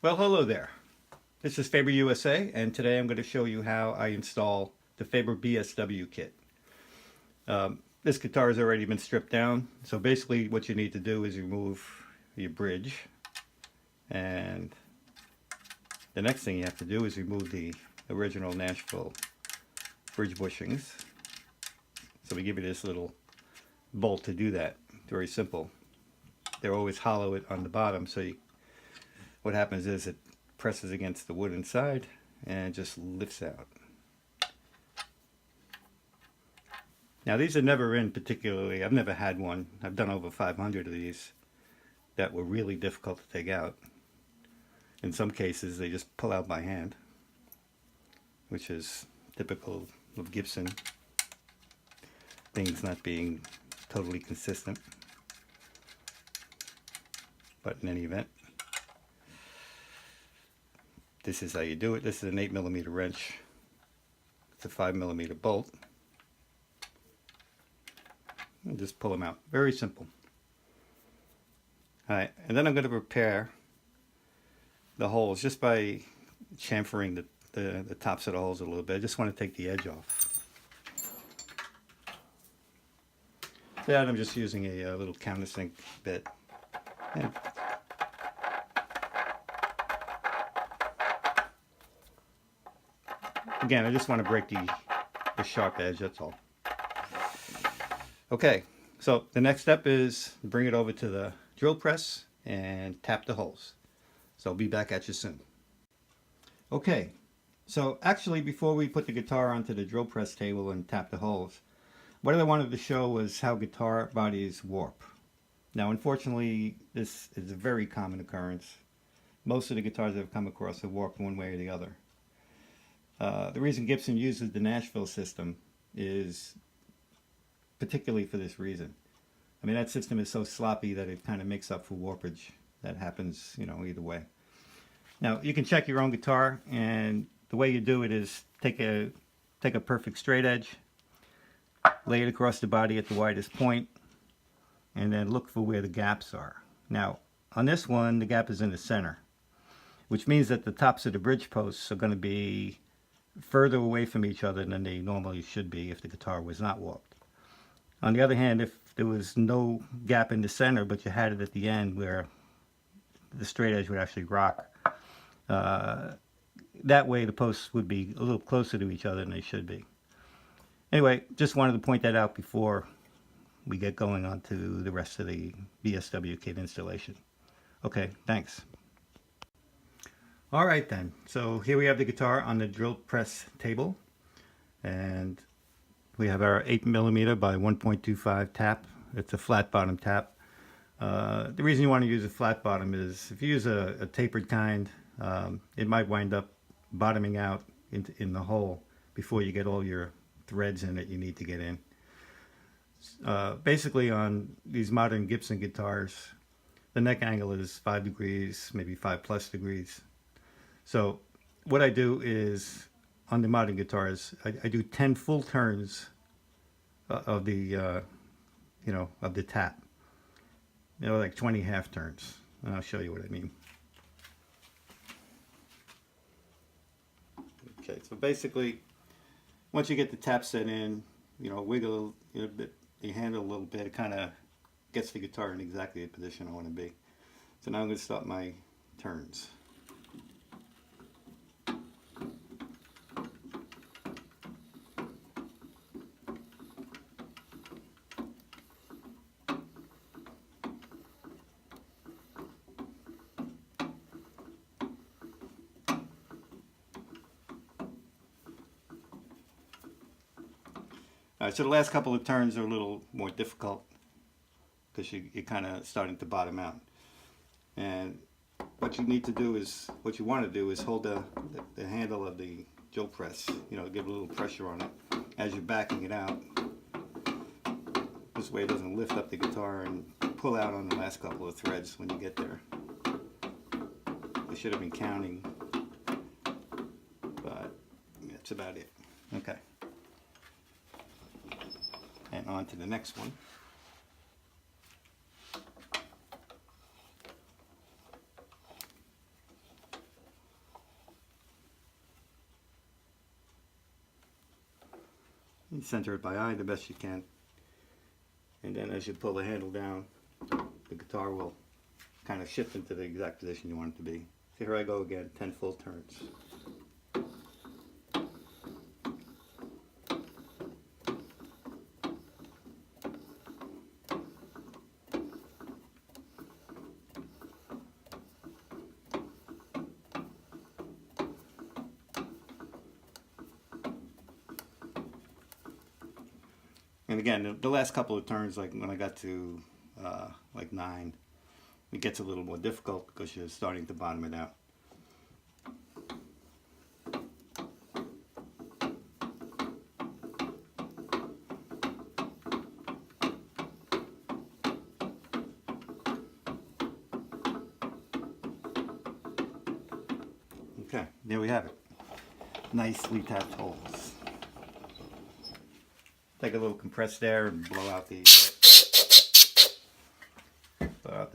Well, hello there. This is Faber USA, and today I'm going to show you how I install the Faber BSWKIT. This guitar has already been stripped down, so basically what you need to do is remove your bridge, and the next thing you have to do is remove the original Nashville bridge bushings. So we give you this little bolt to do that. Very simple. They're always hollow on the bottom, so what happens is it presses against the wood inside and just lifts out. Now these are never in particularly, I've never had one, I've done over 500 of these that were really difficult to take out. In some cases they just pull out by hand, which is typical of Gibson, things not being totally consistent. But in any event, this is how you do it. This is an 8mm wrench. It's a 5mm bolt. And just pull them out. Very simple. Alright, and then I'm going to repair the holes just by chamfering the tops of the holes a little bit. I just want to take the edge off. For that I'm just using a little countersink bit. And again, I just want to break the sharp edge, that's all. Okay, so the next step is bring it over to the drill press and tap the holes. So I'll be back at you soon. Okay, so actually before we put the guitar onto the drill press table and tap the holes, what I wanted to show was how guitar bodies warp. Now unfortunately this is a very common occurrence. Most of the guitars I've come across have warped one way or the other. The reason Gibson uses the Nashville system is particularly for this reason. I mean, that system is so sloppy that it kind of makes up for warpage that happens, you know, either way. Now, you can check your own guitar, and the way you do it is take a perfect straight edge, lay it across the body at the widest point, and then look for where the gaps are. Now, on this one, the gap is in the center, which means that the tops of the bridge posts are going to be further away from each other than they normally should be if the guitar was not warped. On the other hand, if there was no gap in the center but you had it at the end where the straight edge would actually rock, that way the posts would be a little closer to each other than they should be. Anyway, just wanted to point that out before we get going on to the rest of the BSWKIT installation. Okay, thanks. Alright then, so here we have the guitar on the drill press table, and we have our 8mm by 1.25 tap. It's a flat bottom tap. The reason you want to use a flat bottom is if you use a tapered kind, it might wind up bottoming out in the hole before you get all your threads in it you need to get in. Basically on these modern Gibson guitars, the neck angle is 5 degrees, maybe 5+ degrees. So what I do is, on the modern guitars, I do 10 full turns of the, of the tap. You know, like 20 half turns. And I'll show you what I mean. Okay, so basically, once you get the tap set in, wiggle a bit, the handle a little bit, it kind of gets the guitar in exactly the position I want to be. So now I'm going to start my turns. So the last couple of turns are a little more difficult because you're kind of starting to bottom out. And what you need to do is, what you want to do is hold the handle of the drill press, give a little pressure on it as you're backing it out. This way it doesn't lift up the guitar and pull out on the last couple of threads when you get there. I should have been counting, but that's about it. Okay. And on to the next one. center it by eye the best you can. And then as you pull the handle down, the guitar will kind of shift into the exact position you want it to be. So here I go again, 10 full turns. And again, the last couple of turns, like when I got to like 9, it gets a little more difficult because you're starting to bottom it out. Okay, there we have it. Nicely tapped holes. Take a little compressed air and blow out the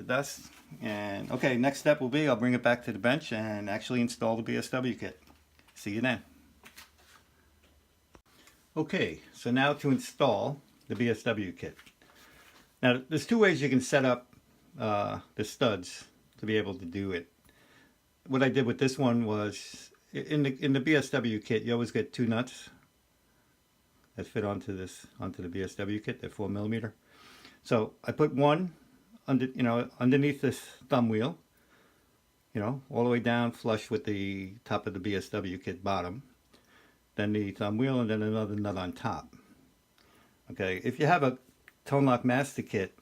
dust. And okay, next step will be I'll bring it back to the bench and actually install the BSW kit. See you then. Okay, so now to install the BSW kit. Now there's 2 ways you can set up the studs to be able to do it. What I did with this one was in the BSW kit you always get 2 nuts that fit onto the BSW kit. They're 4mm. So I put one underneath this thumb wheel, all the way down flush with the top of the BSW kit bottom. Then the thumb wheel, and then another nut on top. Okay, if you have a tone lock master kit,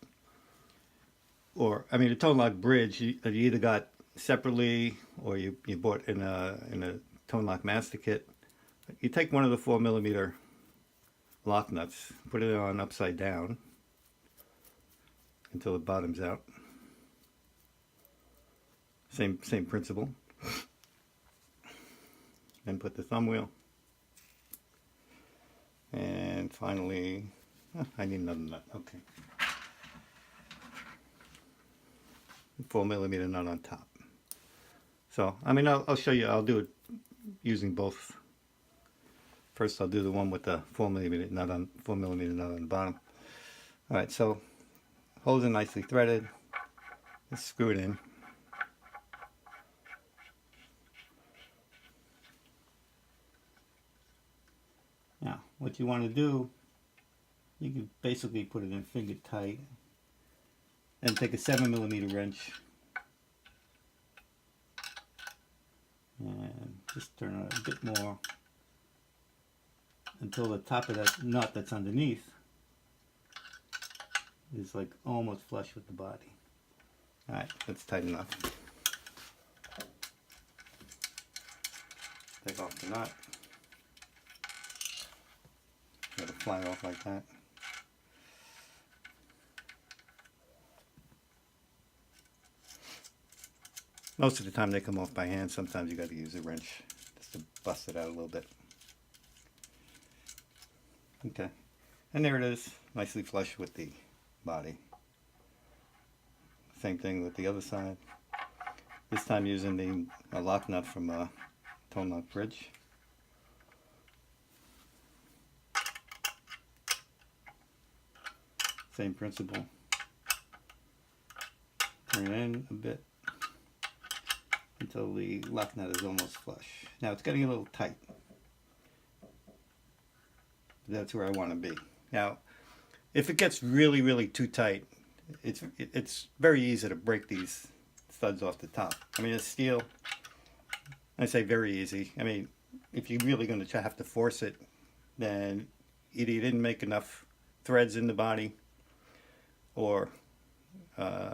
or a tone lock bridge, you either got separately or you bought in a tone lock master kit. You take one of the 4mm lock nuts, put it on upside down until it bottoms out. Same principle. Then put the thumb wheel, and finally, I need another nut. Okay, 4mm nut on top. So I'll show you. I'll do it using both. First I'll do the one with the 4mm nut on the bottom. Alright, so holes are nicely threaded. Let's screw it in. Now what you want to do, you can basically put it in finger tight, then take a 7mm wrench and just turn it a bit more until the top of that nut that's underneath is like almost flush with the body. Alright, that's tight enough. Take off the nut. Let it fly off like that. Most of the time they come off by hand. Sometimes you got to use a wrench just to bust it out a little bit. Okay, and there it is, nicely flush with the body. Same thing with the other side. This time using a lock nut from a tone lock bridge. Same principle. Turn it in a bit until the lock nut is almost flush. Now it's getting a little tight. That's where I want to be. Now, if it gets really too tight, it's very easy to break these studs off the top. It's steel. I say very easy. If you're really going to have to force it, then either you didn't make enough threads in the body, or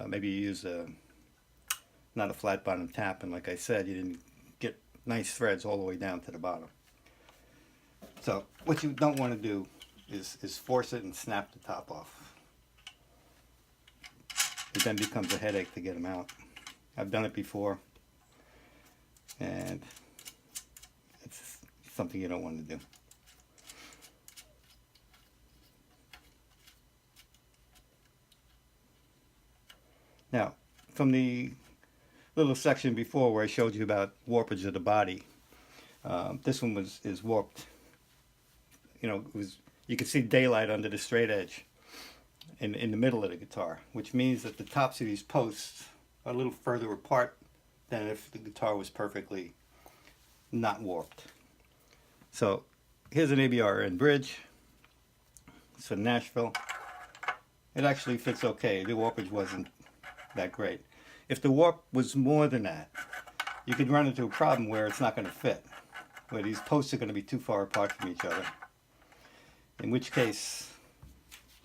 maybe you use not a flat bottom tap, and like I said, you didn't get nice threads all the way down to the bottom. So what you don't want to do is force it and snap the top off. It then becomes a headache to get them out. I've done it before, and it's something you don't want to do. Now, from the little section before where I showed you about warpage of the body, this one is warped. It was you can see daylight under the straight edge in the middle of the guitar, which means that the tops of these posts are a little further apart than if the guitar was perfectly not warped. So here's an ABRN bridge. It's from Nashville. It actually fits okay. The warpage wasn't that great. If the warp was more than that, you could run into a problem where it's not going to fit, where these posts are going to be too far apart from each other. In which case,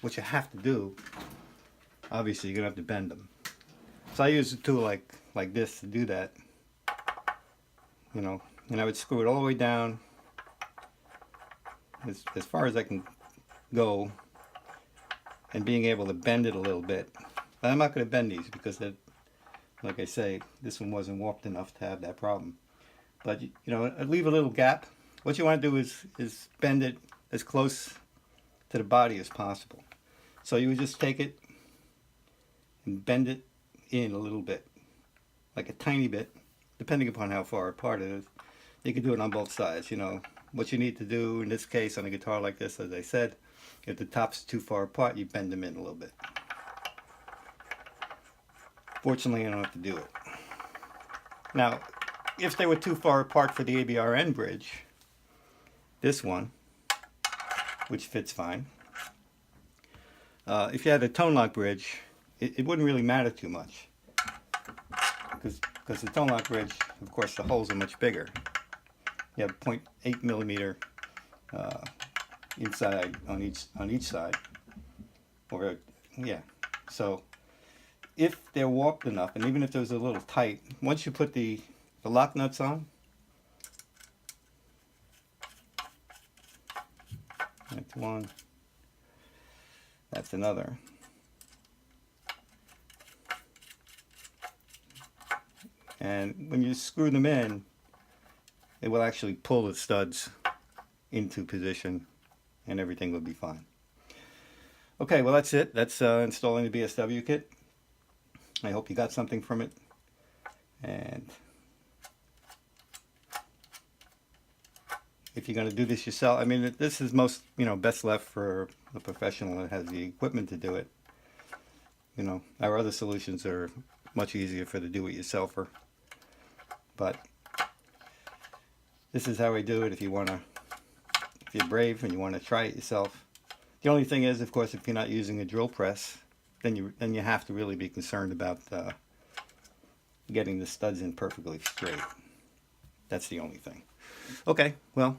what you have to do, obviously you're going to have to bend them. So I use a tool like this to do that, you know, and I would screw it all the way down as far as I can go, and being able to bend it a little bit. But I'm not going to bend these because, like I say, this one wasn't warped enough to have that problem. But, you know, leave a little gap. What you want to do is bend it as close to the body as possible. So you would just take it and bend it in a little bit, like a tiny bit, depending upon how far apart it is. You can do it on both sides. You know, what you need to do in this case on a guitar like this, as I said, if the top's too far apart, you bend them in a little bit. Fortunately, I don't have to do it. Now, if they were too far apart for the ABRN bridge, this one, which fits fine, if you had a tone lock bridge, it wouldn't really matter too much, because the tone lock bridge, of course, the holes are much bigger. You have 0.8 millimeter inside on each side, or yeah. So if they're warped enough, and even if there's a little tight, once you put the lock nuts on, that's one, that's another. And when you screw them in, it will actually pull the studs into position and everything will be fine. Okay, well that's it. That's installing the BSW kit. I hope you got something from it. And if you're going to do this yourself, I mean, this is best left for a professional that has the equipment to do it. You know, our other solutions are much easier for the do-it-yourselfer. But this is how I do it if you're brave and you want to try it yourself. The only thing is, of course, if you're not using a drill press, then you have to really be concerned about getting the studs in perfectly straight. That's the only thing. Okay, well,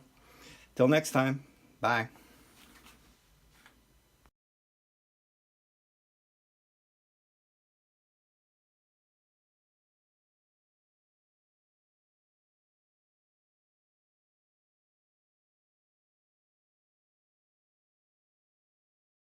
till next time, bye.